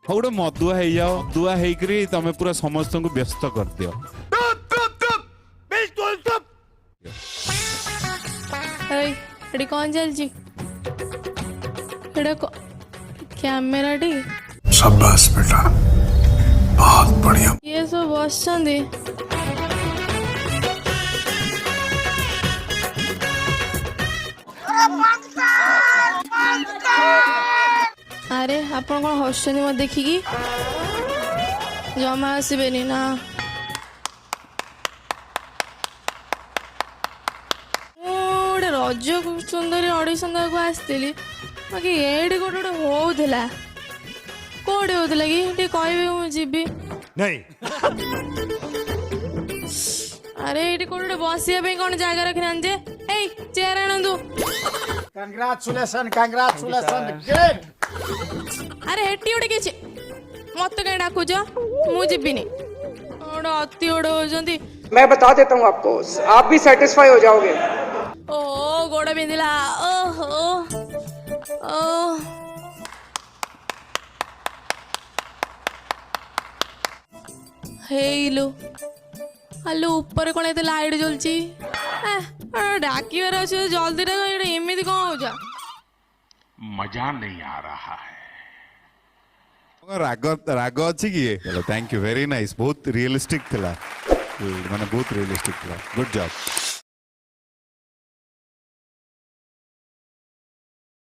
हौ गोटे मदुआ हो जाओ दुआ हेकरी तमे पूरा समस्त को व्यस्त कर दियो। एडी कौन चलची एडा कैमरा टी शाबाश बेटा बहुत बढ़िया। ये सब बसचंदी अरे आपण कौन हसुनी मत देखिकी जमा आसबेनी ना गोटे रज सुंदरी ऑडिशन देवाक आसती बाकी एडी गोटे गोटे होउथिला कोडे होउथिला कि कहबे मु जीबी नहीं अरे ये कोटे बसिया पे कौन जगह रखना जे ए चेयर आनंदु कंग्रेचुलेशन कंग्रेचुलेशन अरे हेटी उडे किछि मत कहीं डाकुछ मु जीबिनी ओडो अति ओडो होजंती मैं बता देता हूँ आपको, आप भी सेटिस्फाई हो जाओगे। ओ गोड़ बिंदिला ओहो ओ हेलो हेलो ऊपर कौन एते लाइट जलची डाकिबार अच्छे जल्दी एमती कौन हो जा मजा नहीं आ रहा है। राग राग अच्छी कि थैंक यू वेरी नाइस बहुत रियलिस्टिक थिला माने बहुत रियलिस्टिक थिला गुड जॉब।